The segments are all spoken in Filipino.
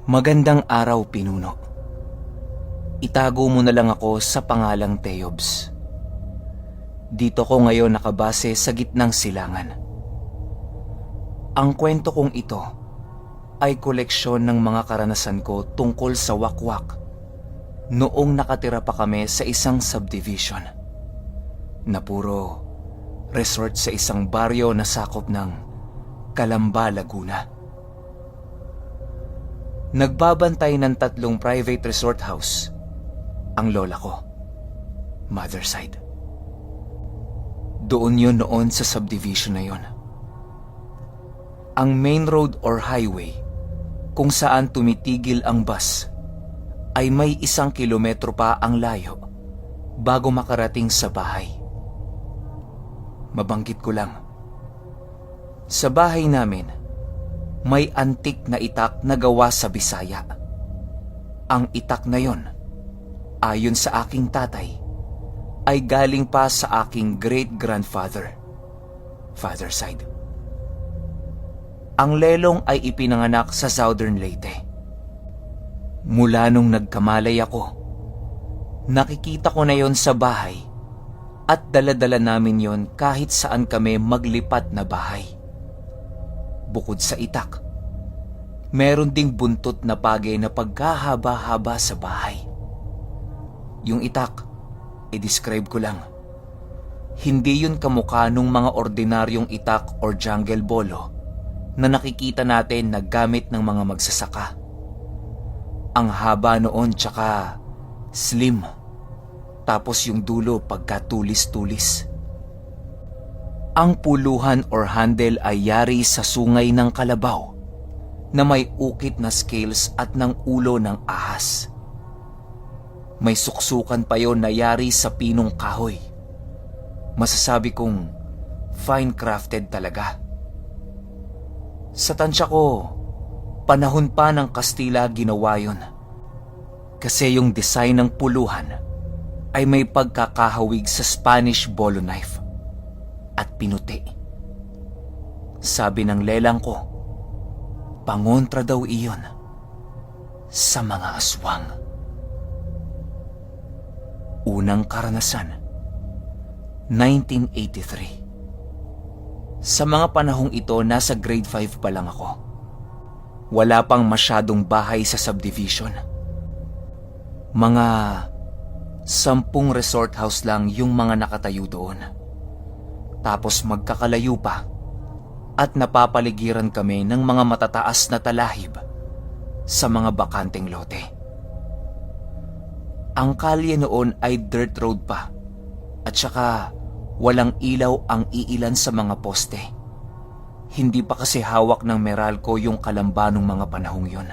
Magandang araw, Pinuno. Itago mo na lang ako sa pangalang Teobs. Dito ko ngayon nakabase sa gitnang silangan. Ang kwento kong ito ay koleksyon ng mga karanasan ko tungkol sa wakwak noong nakatira pa kami sa isang subdivision na puro resort sa isang baryo na sakop ng Calamba, Laguna. Nagbabantay ng 3 private resort house ang lola ko, mother side. Doon yun noon sa subdivision na yun. Ang main road or highway kung saan tumitigil ang bus ay may 1 kilometro pa ang layo bago makarating sa bahay. Mabanggit ko lang, sa bahay namin may antik na itak na gawa sa Bisaya. Ang itak na yon, ayon sa aking tatay, ay galing pa sa aking great-grandfather, father side. Ang lelong ay ipinanganak sa Southern Leyte. Mula nung nagkamalay ako, nakikita ko na yon sa bahay at dala-dala namin yon kahit saan kami maglipat na bahay. Bukod sa itak, meron ding buntot na pagay na pagkahaba-haba sa bahay. Yung itak, i-describe ko lang. Hindi yun kamukha nung mga ordinaryong itak or jungle bolo na nakikita natin na gamit ng mga magsasaka. Ang haba noon tsaka slim, tapos yung dulo pagkatulis-tulis. Ang puluhan or handle ay yari sa sungay ng kalabaw na may ukit na scales at ng ulo ng ahas. May suksukan pa yon na yari sa pinong kahoy. Masasabi kong fine crafted talaga. Sa tansya ko, panahon pa ng Kastila ginawa yon. Kasi yung design ng puluhan ay may pagkakahawig sa Spanish bolo knife at pinuti. Sabi ng lelang ko, pangontra daw iyon sa mga aswang. Unang karanasan, 1983. Sa mga panahong ito, nasa grade 5 pa lang ako. Wala pang masyadong bahay sa subdivision. Mga 10 resort house lang yung mga nakatayo doon. Tapos magkakalayo pa at napapaligiran kami ng mga matataas na talahib sa mga bakanteng lote. Ang kalye noon ay dirt road pa at saka walang ilaw ang iilan sa mga poste. Hindi pa kasi hawak ng Meralco yung Calamba nung mga panahong yon.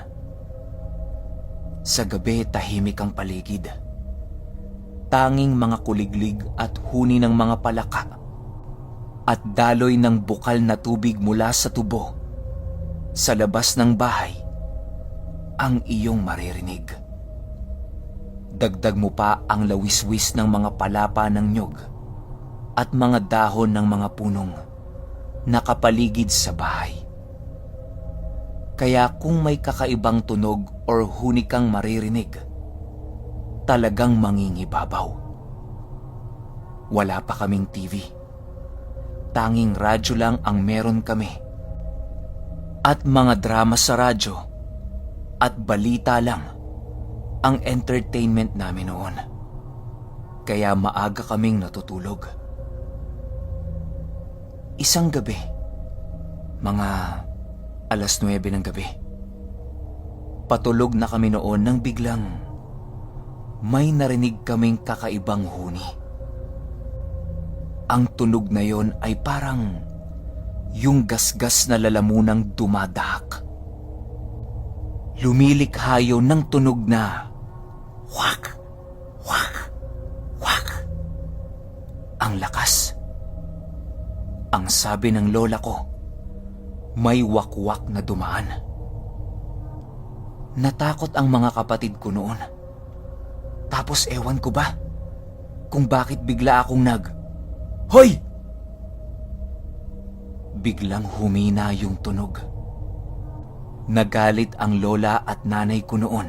Sa gabi, tahimik ang paligid. Tanging mga kuliglig at huni ng mga palaka at daloy ng bukal na tubig mula sa tubo sa labas ng bahay ang iyong maririnig. Dagdag mo pa ang lawiswis ng mga palapa ng nyog at mga dahon ng mga punong nakapaligid sa bahay. Kaya kung may kakaibang tunog or huni kang maririnig, talagang mangingibabaw. Wala pa kaming TV. Tanging radyo lang ang meron kami. At mga drama sa radyo at balita lang ang entertainment namin noon. Kaya maaga kaming natutulog. Isang gabi, mga 9:00 ng gabi, patulog na kami noon nang biglang may narinig kaming kakaibang huni. Ang tunog na yon ay parang yung gasgas na lalamunang dumadahak. Lumilikha yun ng tunog na wak, wak, wak. Ang lakas. Ang sabi ng lola ko, may wakwak na dumaan. Natakot ang mga kapatid ko noon. Tapos ewan ko ba kung bakit bigla akong Hoy! Biglang humina yung tunog. Nagalit ang lola at nanay ko noon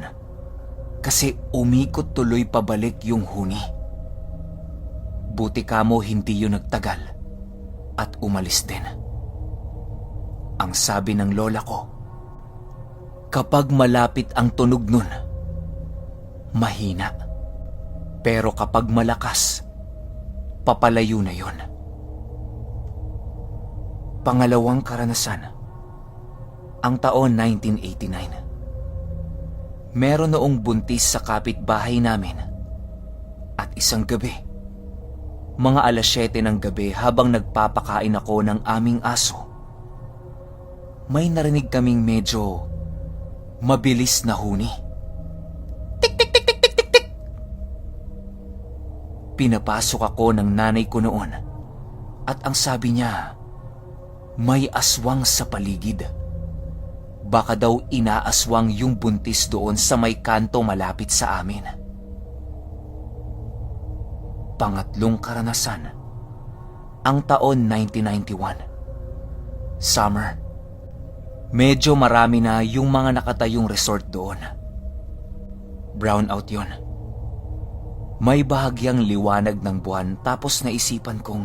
kasi umikot tuloy pabalik yung huni. Buti kamo hindi yun nagtagal at umalis din. Ang sabi ng lola ko, kapag malapit ang tunog nun, mahina. Pero kapag malakas, papalayo na yun. Pangalawang karanasan, ang taon 1989. Meron noong buntis sa kapitbahay namin. At isang gabi, mga 7:00 ng gabi habang nagpapakain ako ng aming aso, may narinig kaming medyo mabilis na huni. Tik tik tik tik tik tik tik. Pinapasok ako ng nanay ko noon at ang sabi niya, may aswang sa paligid. Baka daw inaaswang yung buntis doon sa may kanto malapit sa amin. Pangatlong karanasan, ang taon 1991. Summer. Medyo marami na yung mga nakatayong resort doon. Brownout yon. May bahagyang liwanag ng buwan tapos naisipan kong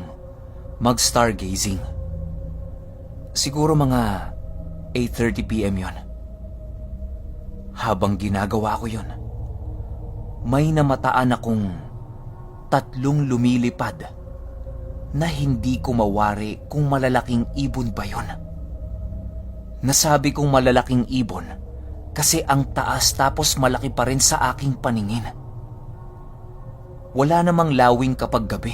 mag-stargazing. Siguro mga 8:30 PM yon. Habang ginagawa ko yon, may namataan akong 3 lumilipad na hindi ko mawari kung malalaking ibon ba yon. Nasabi kong malalaking ibon kasi ang taas tapos malaki pa rin sa aking paningin. Wala namang lawing kapag gabi.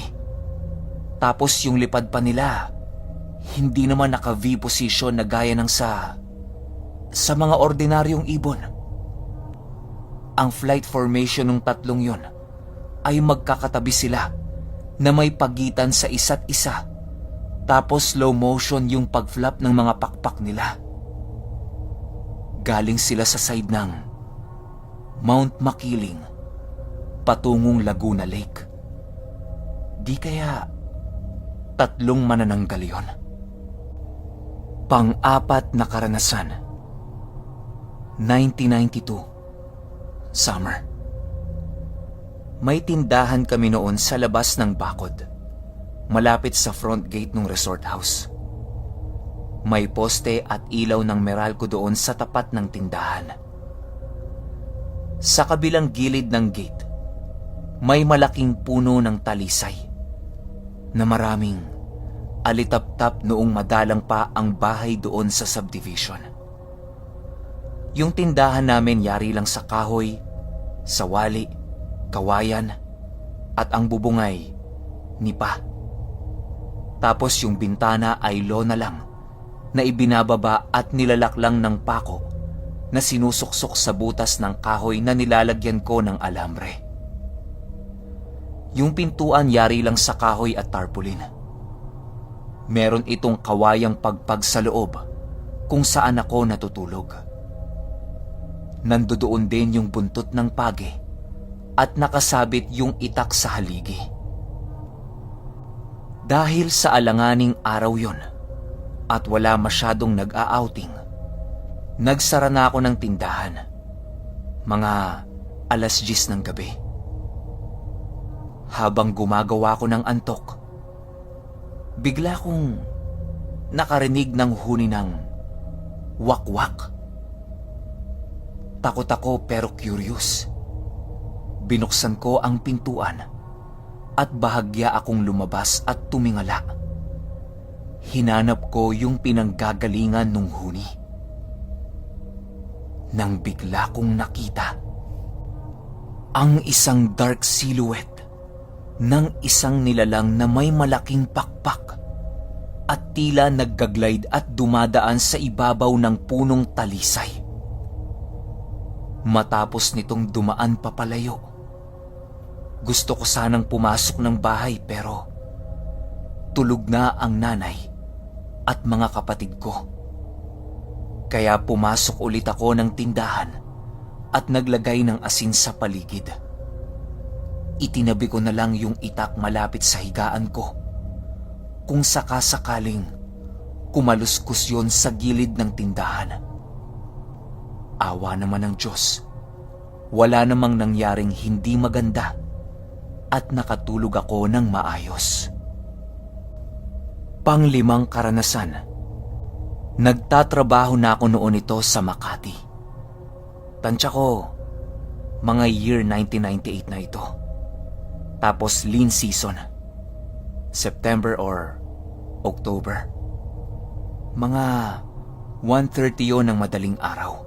Tapos yung lipad pa nila, hindi naman naka-V position na gaya ng sa mga ordinaryong ibon. Ang flight formation ng 3 yon ay magkakatabi sila na may pagitan sa isa't isa. Tapos slow motion yung pag-flap ng mga pakpak nila. Galing sila sa side ng Mount Makiling patungong Laguna Lake. Di kaya 3 manananggal yon. Pang-4 na karanasan, 1992. Summer. May tindahan kami noon sa labas ng bakod, malapit sa front gate ng resort house. May poste at ilaw ng Meralco doon sa tapat ng tindahan. Sa kabilang gilid ng gate, may malaking puno ng talisay na maraming alitap-tap noong madalang pa ang bahay doon sa subdivision. Yung tindahan namin yari lang sa kahoy, sawali, kawayan, at ang bubungay, nipa. Tapos yung bintana ay lona lang na ibinababa at nilalak lang ng pako na sinusuksok sa butas ng kahoy na nilalagyan ko ng alambre. Yung pintuan yari lang sa kahoy at tarpaulin. Meron itong kawayang pagpag sa loob kung saan ako natutulog. Nandoon din yung buntot ng page at nakasabit yung itak sa haligi. Dahil sa alanganing araw yon at wala masyadong nag-a-outing, nagsara na ako ng tindahan. Mga 10:00 ng gabi. Habang gumagawa ko ng antok, bigla kong nakarinig ng huni ng wak-wak. Takot ako pero curious. Binuksan ko ang pintuan at bahagya akong lumabas at tumingala. Hinanap ko yung pinanggagalingan nung huni. Nang bigla kong nakita ang isang dark silhouette ng isang nilalang na may malaking pakpak at tila naggaglide at dumadaan sa ibabaw ng punong talisay. Matapos nitong dumaan papalayo, gusto ko sanang pumasok ng bahay pero tulog na ang nanay at mga kapatid ko. Kaya pumasok ulit ako ng tindahan at naglagay ng asin sa paligid. Itinabi ko na lang yung itak malapit sa higaan ko kung sakasakaling kumaluskus yon sa gilid ng tindahan. Awa naman ng Diyos, wala namang nangyaring hindi maganda at nakatulog ako ng maayos. Panglimang karanasan. Nagtatrabaho na ako noon ito sa Makati. Tansya ko, mga year 1998 na ito. Tapos lean season, September or October. Mga 1:30 yon ng madaling araw.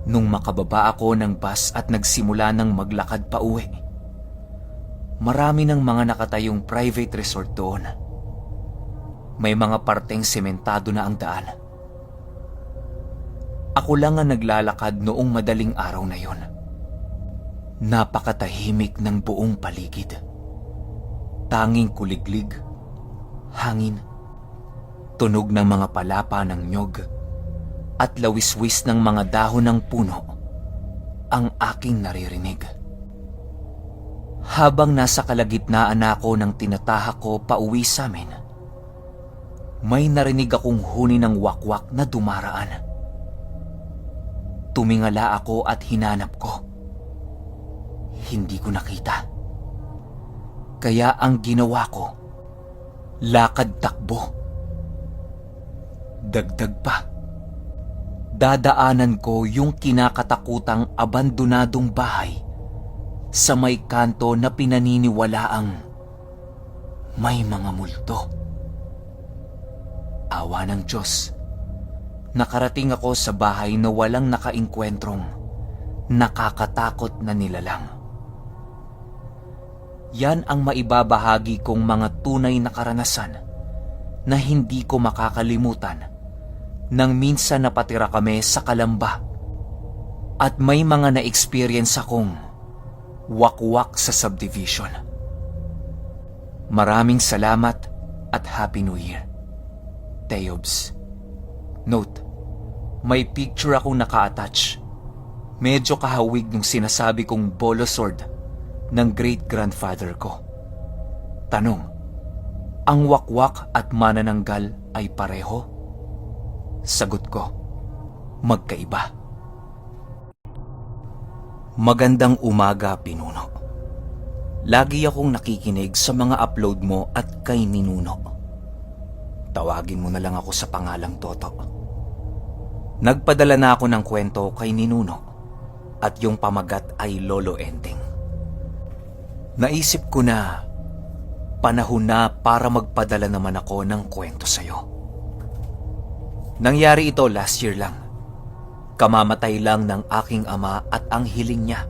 Nung makababa ako ng bus at nagsimula ng maglakad pa uwi, marami ng mga nakatayong private resort doon. May mga parteng sementado na ang daan. Ako lang ang naglalakad noong madaling araw na yon. Napakatahimik ng buong paligid. Tanging kuliglig, hangin, tunog ng mga palapa ng nyog, at lawiswis ng mga dahon ng puno ang aking naririnig. Habang nasa kalagitnaan na ako ng tinatahak ko pauwi sa amin, may narinig akong huni ng wakwak na dumaraan. Tumingala ako at hinanap ko. Hindi ko nakita. Kaya ang ginawa ko, lakad takbo. Dagdag pa, dadaanan ko yung kinakatakutang abandonadong bahay sa may kanto na pinaniniwalaang may mga multo. Awa ng Diyos, nakarating ako sa bahay na walang nakaingkwentrong nakakatakot na nilalang. Yan ang maibabahagi kong mga tunay na karanasan na hindi ko makakalimutan nang minsan napatira kami sa Kalamba at may mga na-experience akong wakwak sa subdivision. Maraming salamat at Happy New Year. Teobs. Note, may picture akong naka-attach. Medyo kahawig nung sinasabi kong bolo sword ng great-grandfather ko. Tanong, ang wakwak at manananggal ay pareho? Sagot ko, magkaiba. Magandang umaga, Pinuno. Lagi akong nakikinig sa mga upload mo at kay Ninuno. Tawagin mo na lang ako sa pangalang Toto. Nagpadala na ako ng kwento kay Ninuno at yung pamagat ay Lolo Enteng. Naisip ko na panahon na para magpadala naman ako ng kwento sa'yo. Nangyari ito last year lang. Kamamatay lang ng aking ama at ang hiling niya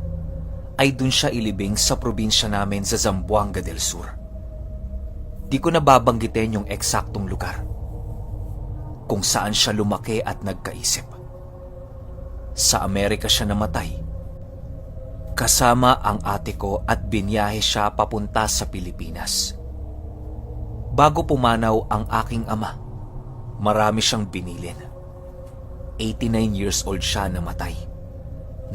ay dun siya ilibing sa probinsya namin sa Zamboanga del Sur. Di ko nababanggitin yung eksaktong lugar kung saan siya lumaki at nagkaisip. Sa Amerika siya namatay. Kasama ang ate ko at binyahe siya papunta sa Pilipinas. Bago pumanaw ang aking ama, marami siyang binilin. 89 years old siya namatay.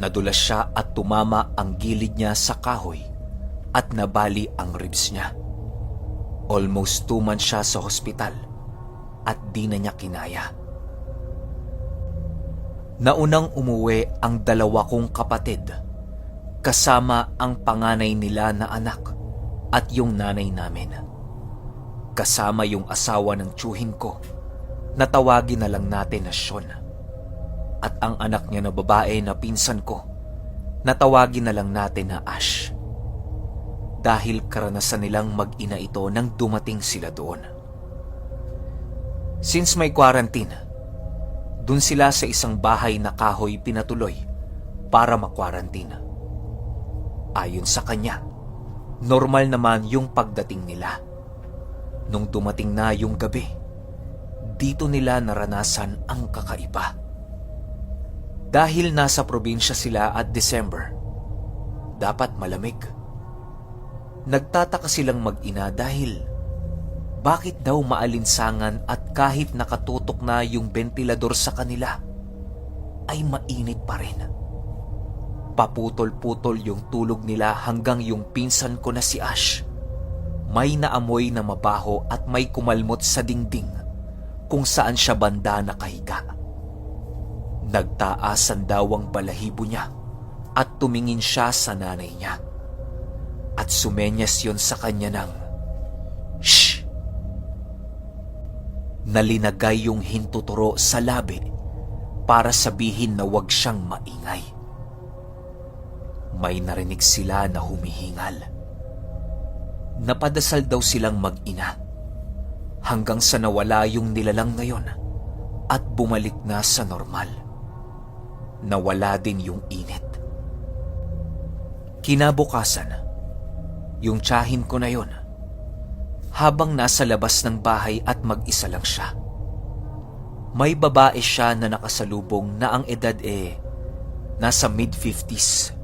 Nadulas siya at tumama ang gilid niya sa kahoy at nabali ang ribs niya. Almost 2 months siya sa hospital at di na niya kinaya. Naunang umuwi ang 2 kong kapatid kasama ang panganay nila na anak at yung nanay namin. Kasama yung asawa ng tiyuhin ko na tawagin na lang natin na Sean. At ang anak niya na babae na pinsan ko na tawagin na lang natin na Ash. Dahil karanasan nilang mag-ina ito nang dumating sila doon. Since may quarantine, dun sila sa isang bahay na kahoy pinatuloy para makwarantina. Ayon sa kanya, normal naman yung pagdating nila. Nung dumating na yung gabi, dito nila naranasan ang kakaiba. Dahil nasa probinsya sila at December, dapat malamig. Nagtataka silang mag-ina dahil bakit daw maalinsangan at kahit nakatutok na yung bentilador sa kanila ay mainit pa rin. Paputol-putol yung tulog nila hanggang yung pinsan ko na si Ash may naamoy na mabaho at may kumalmot sa dingding kung saan siya banda nakahiga. Nagtaasan daw ang balahibo niya at tumingin siya sa nanay niya. At sumenyas yon sa kanya ng, "Shh!" Nalinagay yung hintuturo sa labi para sabihin na huwag siyang maingay. May narinig sila na humihingal. Napadasal daw silang mag-ina hanggang sa nawala yung nilalang na yon at bumalik na sa normal. Nawala din yung init. Kinabukasan, yung tiyahin ko na yon, habang nasa labas ng bahay at mag-isa lang siya. May babae siya na nakasalubong na ang edad nasa mid-50s.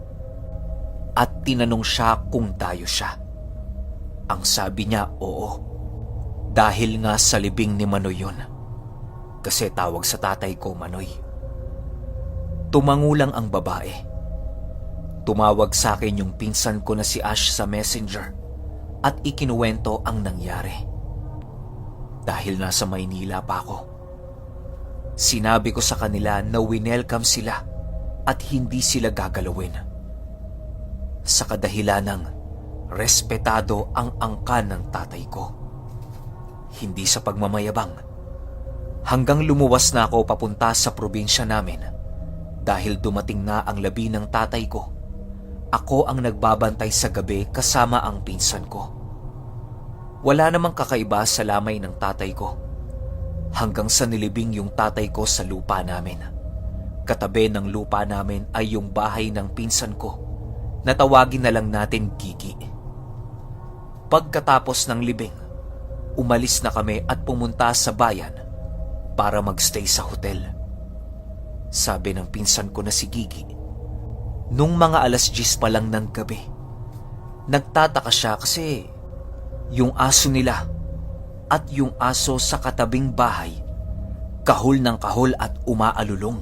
At tinanong siya kung dayo siya. Ang sabi niya, oo. Dahil nga sa libing ni Manoy yun. Kasi tawag sa tatay ko Manoy. Tumangulang ang babae. Tumawag sa akin yung pinsan ko na si Ash sa messenger at ikinuwento ang nangyari. Dahil nasa Maynila pa ako. Sinabi ko sa kanila na winelcome sila at hindi sila gagalawin. Sa kadahilan ng respetado ang angkan ng tatay ko. Hindi sa pagmamayabang. Hanggang lumuwas na ako papunta sa probinsya namin dahil dumating na ang labi ng tatay ko. Ako ang nagbabantay sa gabi kasama ang pinsan ko. Wala namang kakaiba sa lamay ng tatay ko. Hanggang sa nilibing yung tatay ko sa lupa namin. Katabi ng lupa namin ay yung bahay ng pinsan ko. Natawagin na lang natin Gigi. Pagkatapos ng libing, umalis na kami at pumunta sa bayan para magstay sa hotel. Sabi ng pinsan ko na si Gigi, nung mga 10:00 pa lang ng gabi, nagtataka siya kasi yung aso nila at yung aso sa katabing bahay, kahol ng kahol at umaalulong.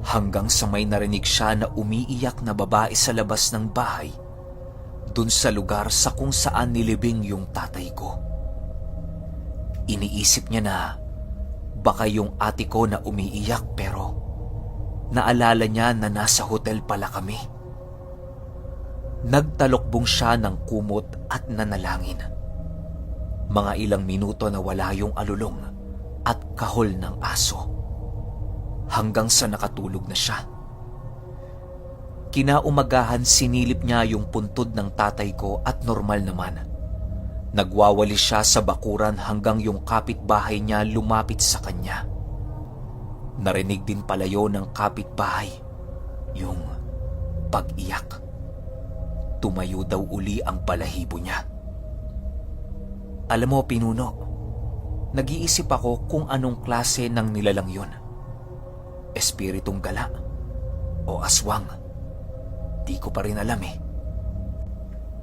Hanggang sa may narinig siya na umiiyak na babae sa labas ng bahay, dun sa lugar sa kung saan nilibing yung tatay ko. Iniisip niya na baka yung ate ko na umiiyak pero naalala niya na nasa hotel pala kami. Nagtalokbong siya ng kumot at nanalangin. Mga ilang minuto na wala yung alulong at kahol ng aso. Hanggang sa nakatulog na siya. Kinaumagahan sinilip niya yung puntod ng tatay ko at normal naman. Nagwawali siya sa bakuran hanggang yung kapitbahay niya lumapit sa kanya. Narinig din palayo ng kapitbahay yung pag-iyak. Tumayo daw uli ang balahibo niya. Alam mo, Pinuno, nag-iisip ako kung anong klase ng nilalang yun. Espiritong gala o aswang. Di ko pa rin alam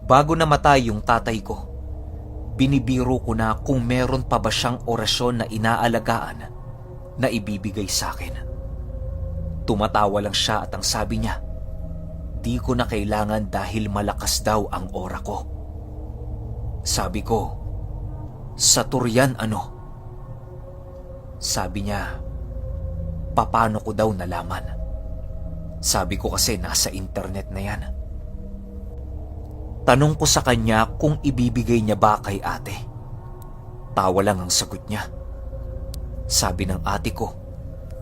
Bago namatay yung tatay ko, binibiro ko na kung meron pa ba siyang orasyon na inaalagaan na ibibigay sa akin. Tumatawa lang siya at ang sabi niya, di ko na kailangan dahil malakas daw ang aura ko. Sabi ko, sa Turian ano? Sabi niya, paano ko daw nalaman? Sabi ko kasi nasa internet na yan. Tanong ko sa kanya kung ibibigay niya ba kay ate. Tawa lang ang sagot niya. Sabi ng ate ko,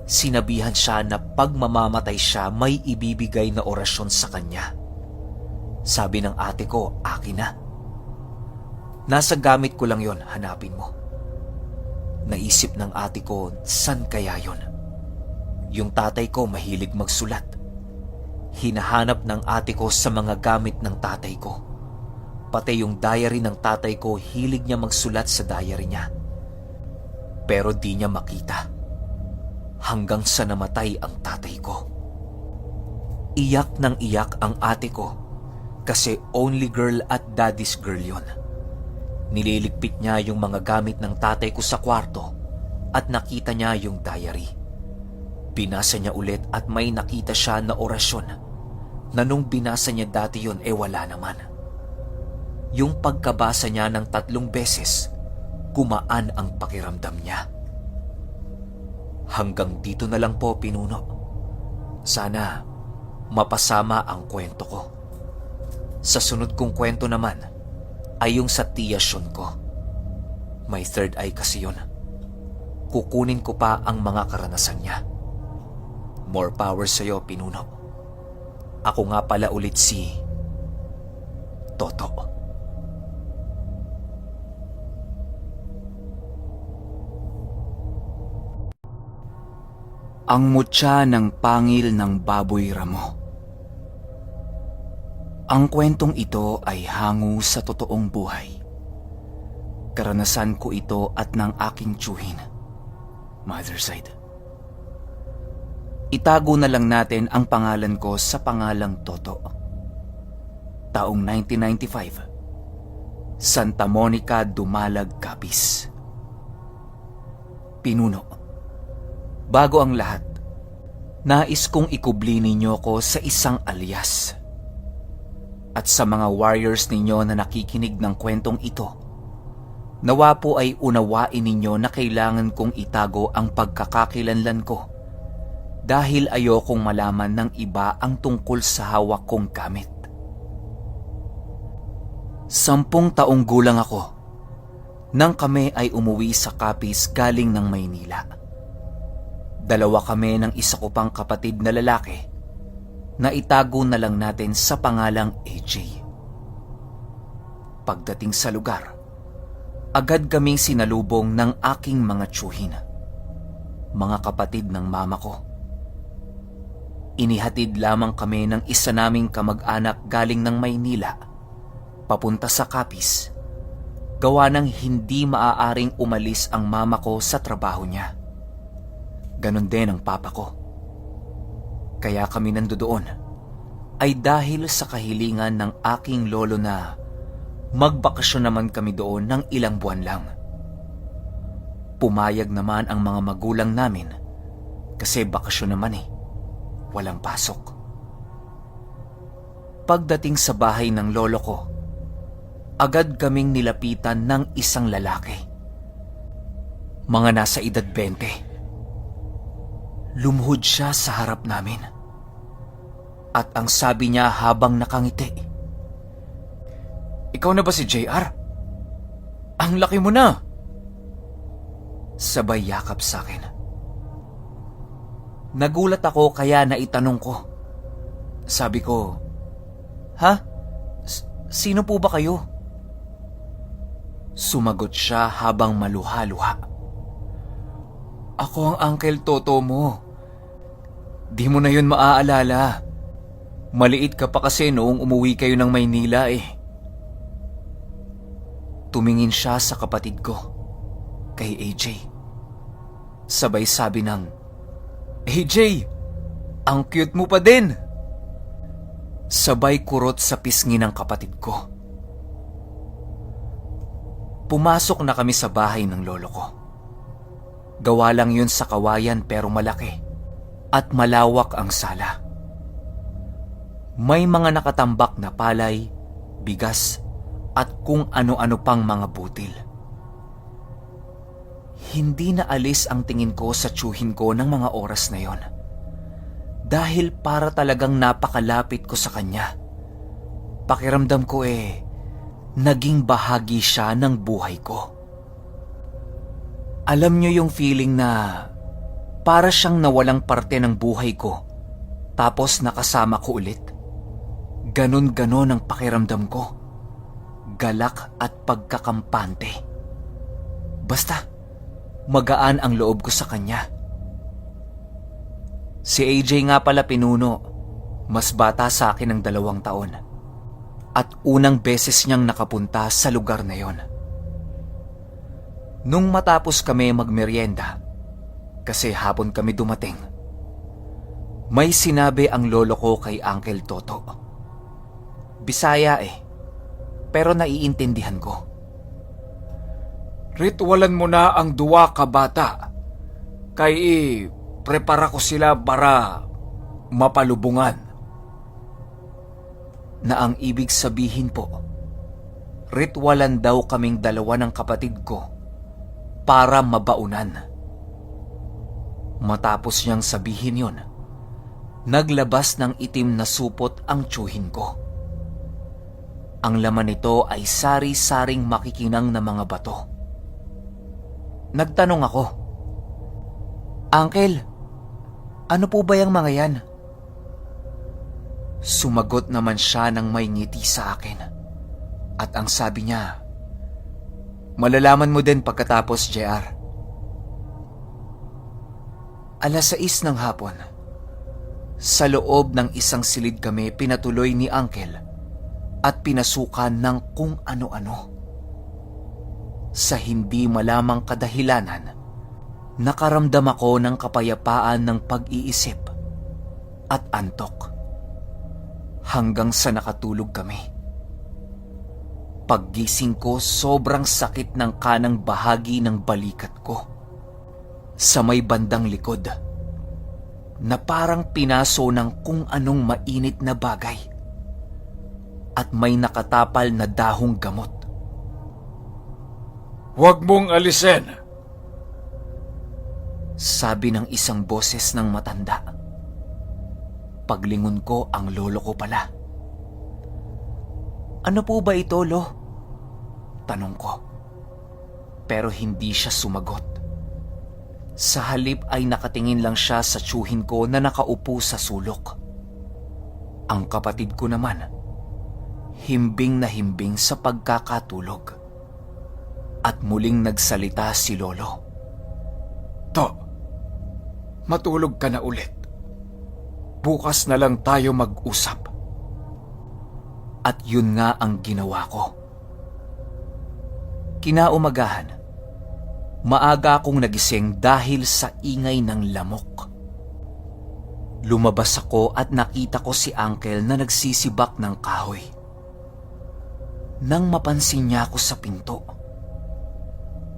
sinabihan siya na pag mamamatay siya may ibibigay na orasyon sa kanya. Sabi ng ate ko, akin na. Nasa gamit ko lang yon, hanapin mo. Naisip ng ate ko, san kaya yon? Yung tatay ko mahilig magsulat. Hinahanap ng ate ko sa mga gamit ng tatay ko. Pati yung diary ng tatay ko, hilig niya magsulat sa diary niya. Pero di niya makita. Hanggang sa namatay ang tatay ko. Iyak ng iyak ang ate ko kasi only girl at daddy's girl yon. Nililigpit niya yung mga gamit ng tatay ko sa kwarto at nakita niya yung diary. Binasa niya ulit at may nakita siya na orasyon na nung binasa niya dati yun wala naman. Yung pagkabasa niya ng 3 beses, gumaan ang pakiramdam niya. Hanggang dito na lang po, Pinuno. Sana mapasama ang kwento ko. Sa sunod kong kwento naman ay yung sa tiya Shun ko. May third eye kasi yun. Kukunin ko pa ang mga karanasan niya. More power sa'yo, Pinuno. Ako nga pala ulit si Toto. Ang mutya ng pangil ng baboy ramo. Ang kwentong ito ay hango sa totoong buhay. Karanasan ko ito at ng aking tiyuhin, mother side. Itago na lang natin ang pangalan ko sa pangalang Toto. Taong 1995, Santa Monica, Dumalag, Capiz. Pinuno, bago ang lahat, nais kong ikubli ninyo ko sa isang alias. At sa mga warriors ninyo na nakikinig ng kwentong ito, nawa po ay unawain ninyo na kailangan kong itago ang pagkakakilanlan ko dahil ayokong malaman ng iba ang tungkol sa hawak kong gamit. 10 taong gulang ako nang kami ay umuwi sa Capiz galing ng Maynila. 2 kami ng isa ko pang kapatid na lalaki na itago na lang natin sa pangalang AJ. Pagdating sa lugar, agad kaming sinalubong ng aking mga tiyuhin, mga kapatid ng mama ko. Inihatid lamang kami ng isa naming kamag-anak galing ng Maynila papunta sa Capiz, gawa ng hindi maaaring umalis ang mama ko sa trabaho niya. Ganon din ang papa ko. Kaya kami nandoon ay dahil sa kahilingan ng aking lolo na magbakasyon naman kami doon ng ilang buwan lang. Pumayag naman ang mga magulang namin kasi bakasyon naman walang pasok. Pagdating sa bahay ng lolo ko, agad kaming nilapitan ng isang lalaki. Mga nasa edad 20. Lumuhod siya sa harap namin. At ang sabi niya habang nakangiti, "Ikaw na ba si JR? Ang laki mo na!" Sabay yakap sa akin. Nagulat ako kaya naitanong ko. Sabi ko, "Ha? Sino po ba kayo?" Sumagot siya habang maluha-luha, "Ako ang Uncle Toto mo. Di mo na yun maaalala. Maliit ka pa kasi noong umuwi kayo ng Maynila Tumingin siya sa kapatid ko, kay AJ. Sabay sabi ng, "AJ, ang cute mo pa din." Sabay kurot sa pisngi ng kapatid ko. Pumasok na kami sa bahay ng lolo ko. Gawa lang yun sa kawayan pero malaki at malawak ang sala. May mga nakatambak na palay, bigas at kung ano-ano pang mga butil. Hindi na alis ang tingin ko sa tiyuhin ko ng mga oras na yon. Dahil para talagang napakalapit ko sa kanya. Pakiramdam ko naging bahagi siya ng buhay ko. Alam niyo yung feeling na para siyang nawalang parte ng buhay ko tapos nakasama ko ulit. Ganon-ganon ang pakiramdam ko. Galak at pagkakampante. Basta, magaan ang loob ko sa kanya. Si AJ nga pala, Pinuno, mas bata sa akin ng 2 taon. At unang beses niyang nakapunta sa lugar na yon. Nung matapos kami magmeryenda, kasi hapon kami dumating, may sinabi ang lolo ko kay Uncle Toto. Bisaya pero naiintindihan ko. "Ritualan mo na ang 2 ka bata. Kay prepara ko sila para mapalubungan." Na ang ibig sabihin po, ritualan daw kaming 2 ng kapatid ko para mabaunan. Matapos niyang sabihin yon, naglabas ng itim na supot ang tiyuhin ko. Ang laman nito ay sari-saring makikinang na mga bato. Nagtanong ako, "Uncle, ano po ba yung mga yan?" Sumagot naman siya ng may ngiti sa akin. At ang sabi niya, "Malalaman mo din pagkatapos, JR." 6:00 ng hapon. Sa loob ng isang silid kami pinatuloy ni Uncle at pinasukan ng kung ano-ano. Sa hindi malamang kadahilanan, nakaramdam ako ng kapayapaan ng pag-iisip at antok. Hanggang sa nakatulog kami. Paggising ko, sobrang sakit ng kanang bahagi ng balikat ko. Sa may bandang likod, na parang pinaso ng kung anong mainit na bagay. At may nakatapal na dahong gamot. "Huwag mong alisin!" sabi ng isang boses ng matanda. Paglingon ko, ang lolo ko pala. "Ano po ba ito, Lo?" tanong ko. Pero hindi siya sumagot. Sa halip ay nakatingin lang siya sa tiyuhin ko na nakaupo sa sulok. Ang kapatid ko naman, himbing na himbing sa pagkakatulog. At muling nagsalita si Lolo. "To, matulog ka na ulit. Bukas na lang tayo mag-usap." At yun nga ang ginawa ko. Kinaumagahan, maaga akong nagising dahil sa ingay ng lamok. Lumabas ako at nakita ko si Uncle na nagsisibak ng kahoy. Nang mapansin niya ako sa pinto,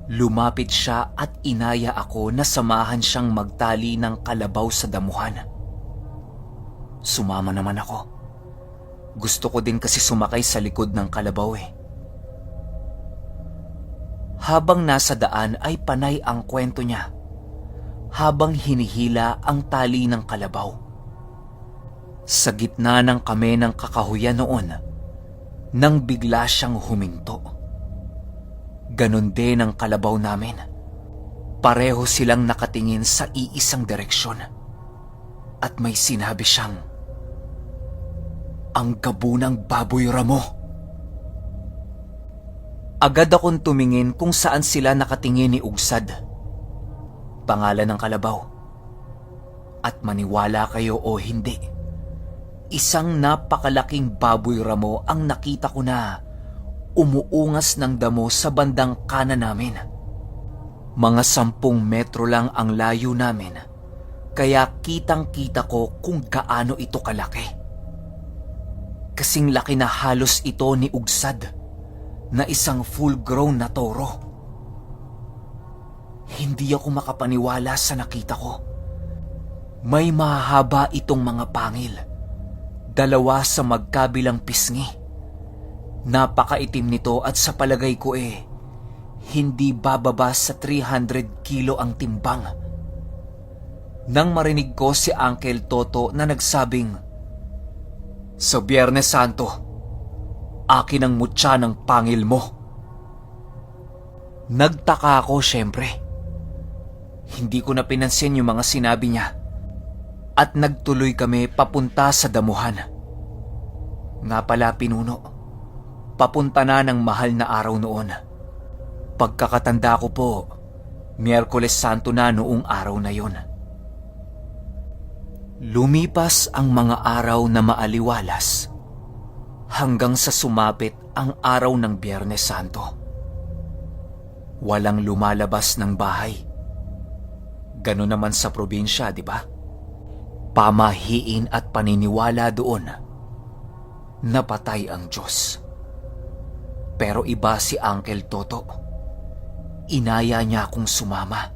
lumapit siya at inaya ako na samahan siyang magtali ng kalabaw sa damuhan. Sumama naman ako. Gusto ko din kasi sumakay sa likod ng kalabaw eh. Habang nasa daan ay panay ang kwento niya, habang hinihila ang tali ng kalabaw. Sa gitna ng kami ng kakahuyan noon, nang bigla siyang huminto. Ganon din ang kalabaw namin. Pareho silang nakatingin sa iisang direksyon. At may sinabi siyang, "Ang gabunang baboy ramo." Agad akong tumingin kung saan sila nakatingin ni Ugsad, pangalan ng kalabaw. At maniwala kayo o hindi, isang napakalaking baboy ramo ang nakita ko na umuungas ng damo sa bandang kanan namin. Mga 10 metro lang ang layo namin, kaya kitang-kita ko kung gaano ito kalaki. Kasing laki na halos ito ni Ugsad, na isang full-grown na toro. Hindi ako makapaniwala sa nakita ko. May mahaba itong mga pangil, 2 sa magkabilang pisngi. Napakaitim nito at sa palagay ko hindi bababa sa 300 kilo ang timbang. Nang marinig ko si Uncle Toto na nagsabing, "Sa Biyernes Santo, akin ang mutya ng pangil mo." Nagtaka ako syempre. Hindi ko na pinansin yung mga sinabi niya at nagtuloy kami papunta sa damuhan. Nga pala Pinuno, papunta na ng mahal na araw noon. Pagkakatanda ko po, Miyerkules Santo na noong araw na yon. Lumipas ang mga araw na maaliwalas hanggang sa sumapit ang araw ng Biyernes Santo. Walang lumalabas ng bahay. Gano'n naman sa probinsya, di ba? Pamahiin at paniniwala doon, napatay ang Diyos. Pero iba si Uncle Toto. Inaya niya akong sumama.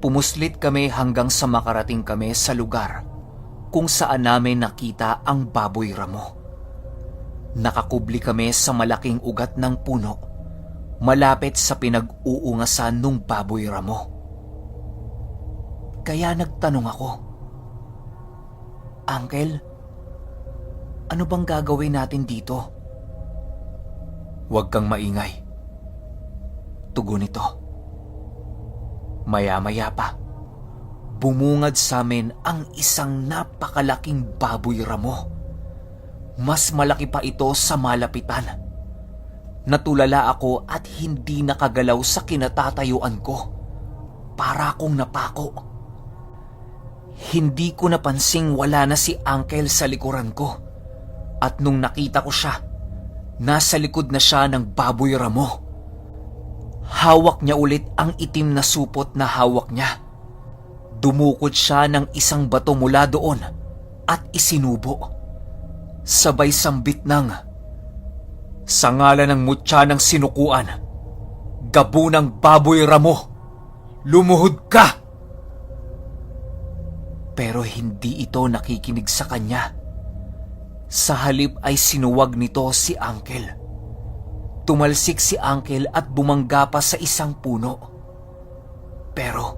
Pumuslit kami hanggang sa makarating kami sa lugar kung saan namin nakita ang baboy ramo. Nakakubli kami sa malaking ugat ng puno malapit sa pinag-uungasan ng baboy ramo. Kaya nagtanong ako, "Uncle, ano bang gagawin natin dito?" "Huwag kang maingay," tugon nito. Maya-maya pa, bumungad sa amin ang isang napakalaking baboy ramo. Mas malaki pa ito sa malapitan. Natulala ako at hindi nakagalaw sa kinatatayuan ko. Para akong napako. Hindi ko napansing wala na si Uncle sa likuran ko. At nung nakita ko siya, nasa likod na siya ng baboy ramo. Hawak niya ulit ang itim na supot na hawak niya. Dumukot siya ng isang bato mula doon at isinubo. Sabay sambit ng, "Sa ngalan ng mutya ng sinukuan, gabo ng baboy ramo, lumuhod ka!" Pero hindi ito nakikinig sa kanya. Sa halip ay sinuwag nito si Uncle. Tumalsik si Uncle at bumangga pa sa isang puno. Pero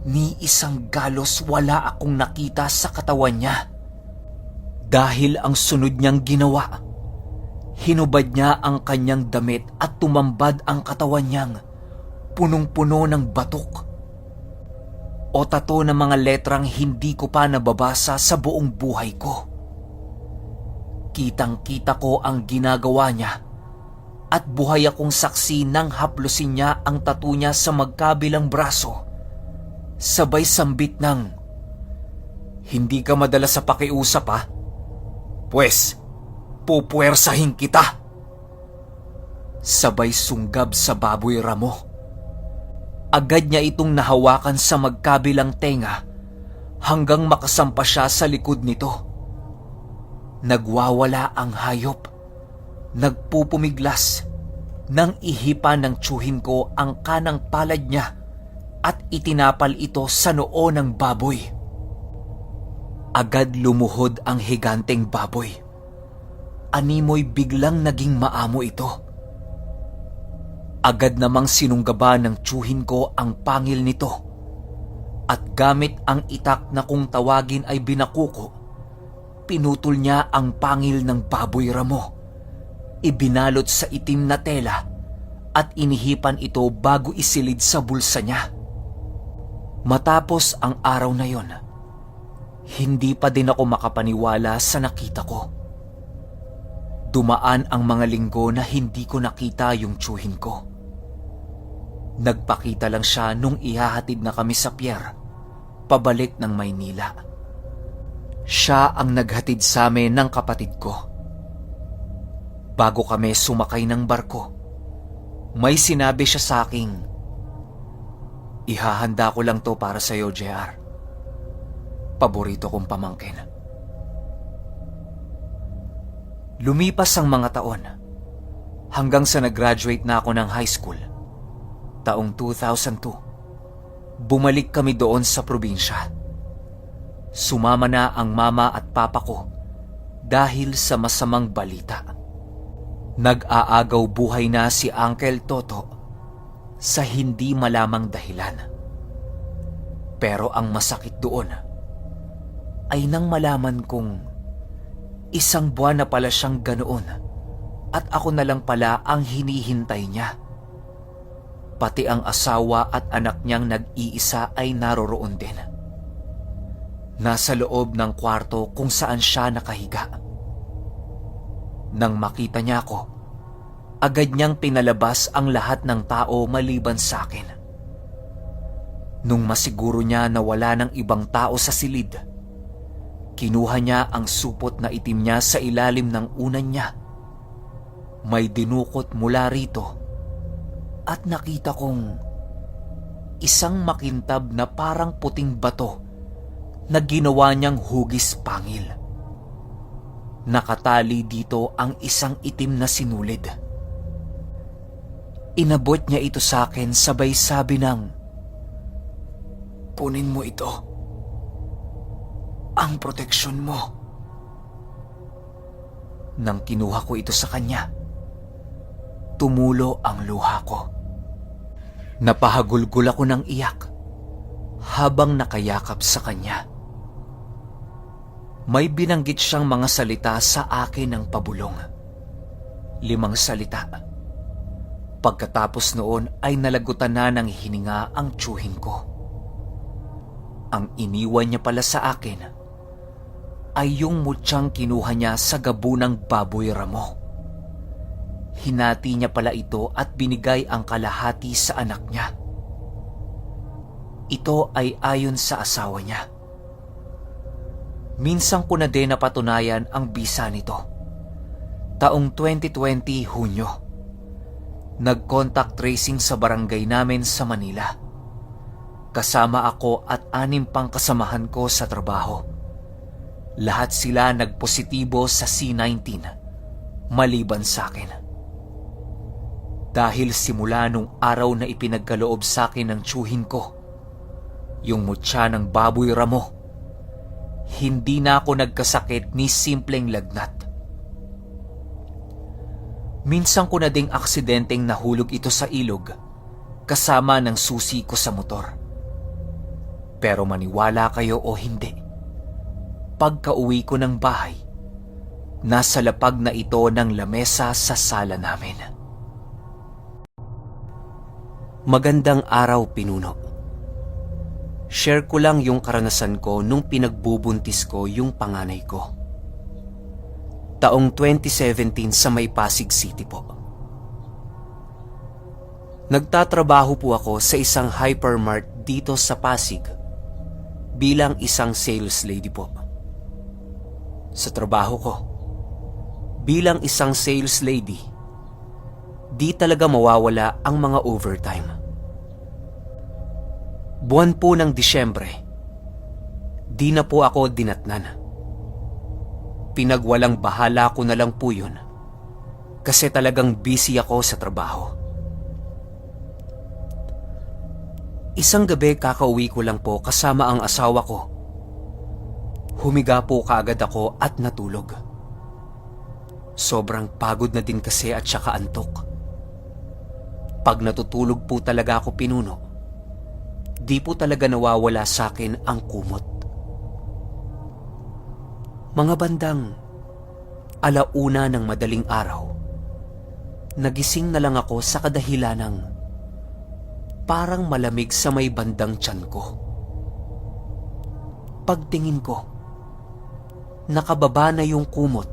ni isang galos wala akong nakita sa katawan niya. Dahil ang sunod niyang ginawa, hinubad niya ang kanyang damit at tumambad ang katawan niyang punong-puno ng batok. O tato ng mga letrang hindi ko pa nababasa sa buong buhay ko. Kitang-kita ko ang ginagawa niya at buhay akong saksi nang haplusin niya ang tattoo niya sa magkabilang braso. Sabay sambit ng, "Hindi ka madala sa pakiusap, ha? Pwes, pupuwersahin kita." Sabay sunggab sa baboy ramo. Agad niya itong nahawakan sa magkabilang tenga hanggang makasampa siya sa likod nito. Nagwawala ang hayop. Nagpupumiglas. Nang ihipa ng tsuhin ko ang kanang palad niya at itinapal ito sa noo ng baboy. Agad lumuhod ang higanteng baboy. Animoy biglang naging maamo ito. Agad namang sinunggaba ng tsuhin ko ang pangil nito at gamit ang itak na kung tawagin ay binakuko, pinutol niya ang pangil ng baboy ramo. Ibinalot sa itim na tela at inihipan ito bago isilid sa bulsa niya. Matapos ang araw na yon, hindi pa din ako makapaniwala sa nakita ko. Dumaan ang mga linggo na hindi ko nakita yung tsuhin ko. Nagpakita lang siya nung ihahatid na kami sa pier, pabalik ng Maynila. Siya ang naghatid sa amin ng kapatid ko. Bago kami sumakay ng barko, may sinabi siya sa aking, "Ihahanda ko lang to para sa'yo, JR. Paborito kong pamangkin." Lumipas ang mga taon hanggang sa nag-graduate na ako ng high school. Taong 2002, bumalik kami doon sa probinsya. Sumama na ang mama at papa ko dahil sa masamang balita. Nag-aagaw buhay na si Uncle Toto sa hindi malamang dahilan. Pero ang masakit doon ay nang malaman kong isang buwan na pala siyang ganoon at ako na lang pala ang hinihintay niya. Pati ang asawa at anak niyang nag-iisa ay naroroon din. Nasa loob ng kwarto kung saan siya nakahiga. Nang makita niya ako, agad niyang pinalabas ang lahat ng tao maliban sa akin. Nung masiguro niya na wala ng ibang tao sa silid, kinuha niya ang supot na itim niya sa ilalim ng unan niya. May dinukot mula rito at nakita kong isang makintab na parang puting bato na ginawa niyang hugis pangil. Nakatali dito ang isang itim na sinulid. Inabot niya ito sa akin sabay sabi ng, "Kunin mo ito. Ang proteksyon mo." Nang kinuha ko ito sa kanya, tumulo ang luha ko. Napahagulgul ako ng iyak habang nakayakap sa kanya. May binanggit siyang mga salita sa akin ng pabulong. 5 salita. Pagkatapos noon ay nalagutan na ng hininga ang tiyuhin ko. Ang iniwan niya pala sa akin ay yung mutyang kinuha niya sa gabunang baboy ramo. Hinati niya pala ito at binigay ang kalahati sa anak niya. Ito ay ayon sa asawa niya. Minsan ko na din napatunayan ang bisa nito. Taong 2020 Hunyo, nag-contact tracing sa barangay namin sa Manila. Kasama ako at 6 pang kasamahan ko sa trabaho. Lahat sila nagpositibo sa C19, maliban sa akin. Dahil simula nung araw na ipinagkaloob sa akin ng tiyuhin ko, yung mutya ng baboy ramo, hindi na ako nagkasakit ni simpleng lagnat. Minsan ko na ding aksidenteng nahulog ito sa ilog kasama ng susi ko sa motor. Pero maniwala kayo o hindi, pagka-uwi ko ng bahay, nasa lapag na ito ng lamesa sa sala namin. Magandang araw, Pinuno. Share ko lang yung karanasan ko nung pinagbubuntis ko yung panganay ko. Taong 2017 sa may Pasig City po. Nagtatrabaho po ako sa isang hypermart dito sa Pasig bilang isang sales lady po. Sa trabaho ko, bilang isang sales lady, di talaga mawawala ang mga overtime. Buwan po ng Disyembre, di na po ako dinatnan. Pinagwalang bahala ko na lang po yun kasi talagang busy ako sa trabaho. Isang gabi kakauwi ko lang po kasama ang asawa ko. Humiga po kaagad ako at natulog. Sobrang pagod na din kasi at saka antok. Pag natutulog po talaga ako, Pinuno, di po talaga nawawala sa akin ang kumot. Mga bandang 1:00 ng madaling araw, nagising na lang ako sa kadahilanang parang malamig sa may bandang tiyan ko. Pagtingin ko, nakababa na yung kumot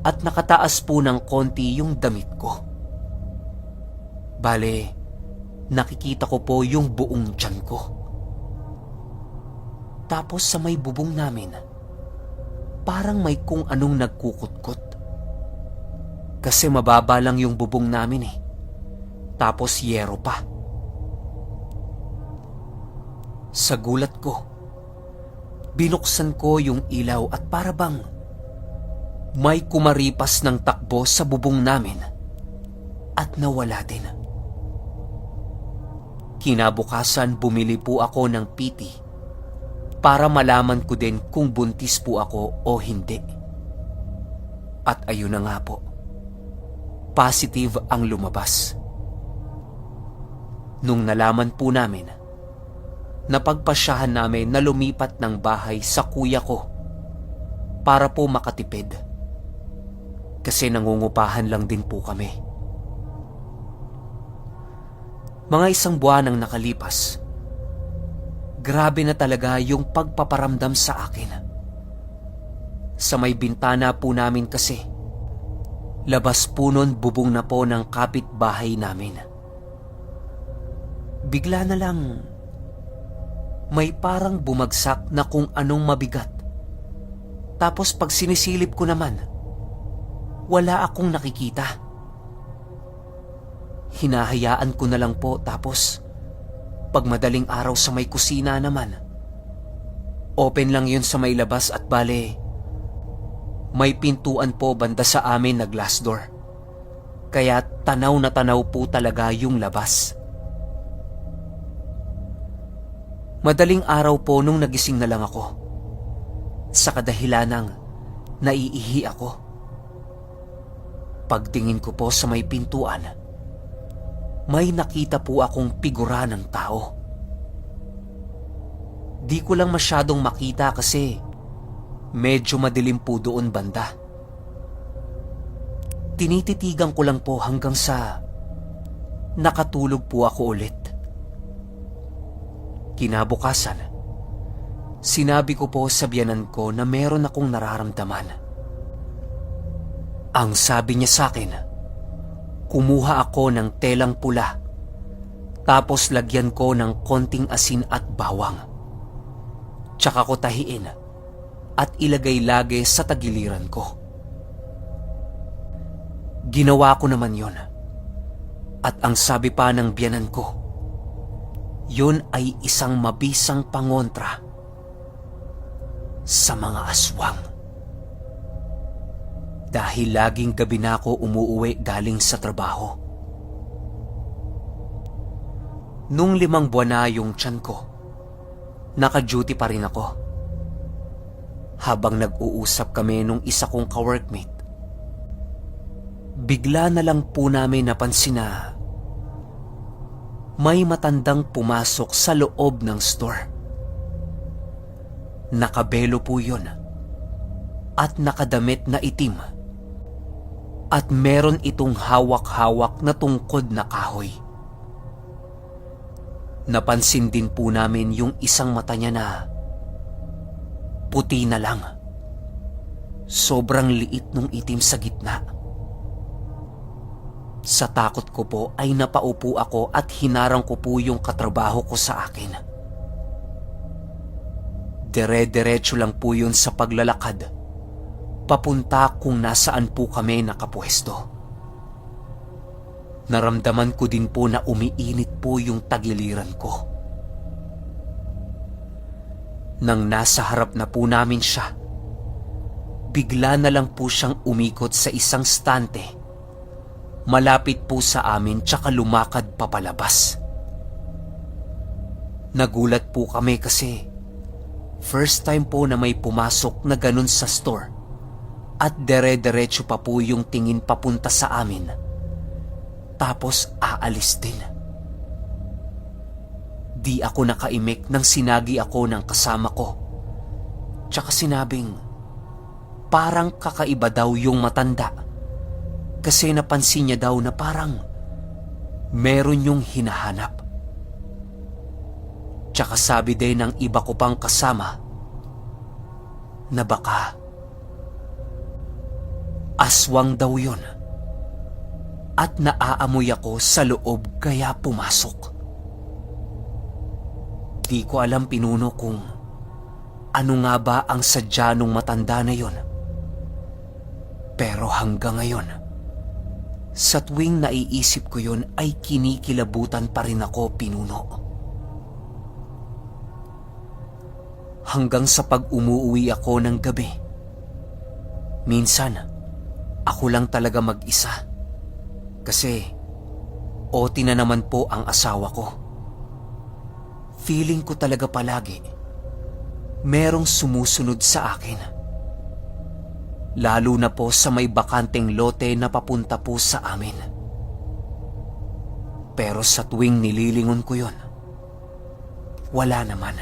at nakataas po ng konti yung damit ko. Bale, nakikita ko po yung buong tiyan ko. Tapos sa may bubong namin, parang may kung anong nagkukutkot. Kasi mababa lang yung bubong namin eh. Tapos yero pa. Sa gulat ko, binuksan ko yung ilaw at para bang may kumaripas ng takbo sa bubong namin at nawala din. Kinabukasan bumili po ako ng PT para malaman ko din kung buntis po ako o hindi. At ayun na nga po, positive ang lumabas. Nung nalaman po namin, napagpasyahan namin na lumipat ng bahay sa kuya ko para po makatipid. Kasi nangungupahan lang din po kami. Mga 1 buwan ang nakalipas, grabe na talaga yung pagpaparamdam sa akin. Sa may bintana po namin kasi, labas po nun bubong na po ng kapitbahay namin. Bigla na lang, may parang bumagsak na kung anong mabigat. Tapos pag sinisilip ko naman, wala akong nakikita. Hinahayaan ko na lang po tapos pag madaling araw sa may kusina naman, open lang yun sa may labas at bale, may pintuan po banda sa amin na glass door. Kaya tanaw na tanaw po talaga yung labas. Madaling araw po nung nagising na lang ako. Sa kadahilanang naiihi ako. Pagtingin ko po sa may pintuan, may nakita po akong figura ng tao. Di ko lang masyadong makita kasi medyo madilim po doon banda. Tinititigan ko lang po hanggang sa nakatulog po ako ulit. Kinabukasan, sinabi ko po sa biyanan ko na meron akong nararamdaman. Ang sabi niya sa akin, kumuha ako ng telang pula, tapos lagyan ko ng konting asin at bawang. Tsaka ko tahiin at ilagay lagi sa tagiliran ko. Ginawa ko naman yon. At ang sabi pa ng biyanan ko, yun ay isang mabisang pangontra sa mga aswang. Dahil laging gabi na ako umuuwi galing sa trabaho. Nung 5 buwan na yung tiyan ko, naka-duty pa rin ako. Habang nag-uusap kami nung isa kong ka-workmate, bigla na lang po namin napansin na may matandang pumasok sa loob ng store. Nakabelo po yun at nakadamit na itim. At meron itong hawak-hawak na tungkod na kahoy. Napansin din po namin yung isang mata niya na puti na lang. Sobrang liit nung itim sa gitna. Sa takot ko po ay napaupo ako at hinarang ko po yung katrabaho ko sa akin. Dire-diretso lang po yun sa paglalakad, papunta kung nasaan po kami nakapwesto. Naramdaman ko din po na umiinit po yung tagiliran ko. Nang nasa harap na po namin siya, bigla na lang po siyang umikot sa isang stante, malapit po sa amin tsaka lumakad papalabas. Nagulat po kami kasi first time po na may pumasok na ganun sa store at dire-diretso pa po yung tingin papunta sa amin. Tapos aalis din. Di ako nakaimik nang sinagi ako ng kasama ko. Tsaka sinabing parang kakaiba daw yung matanda. Kasi napansin niya daw na parang meron yung hinahanap. Tsaka sabi din ng iba ko pang kasama na baka aswang daw yun. At naaamoy ako sa loob kaya pumasok. Di ko alam pinuno kung ano nga ba ang sadya nung matanda na yun. Pero hanggang ngayon, sa tuwing naiisip ko yun ay kinikilabutan pa rin ako, pinuno. Hanggang sa pag umuwi ako ng gabi, minsan ako lang talaga mag-isa. Kasi OT na naman po ang asawa ko. Feeling ko talaga palagi merong sumusunod sa akin. Lalo na po sa may bakanteng lote na papunta po sa amin. Pero sa tuwing nililingon ko yon, wala naman.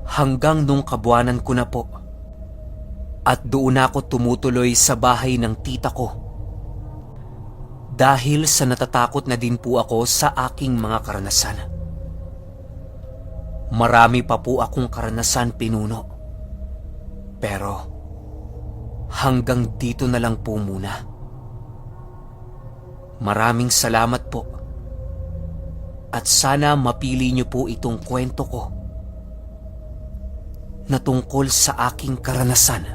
Hanggang nung kabuanan ko na po, at doon ako tumutuloy sa bahay ng tita ko. Dahil sa natatakot na din po ako sa aking mga karanasan. Marami pa po akong karanasan, pinuno. Pero hanggang dito na lang po muna. Maraming salamat po. At sana mapili niyo po itong kwento ko na tungkol sa aking karanasan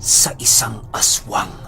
sa isang aswang.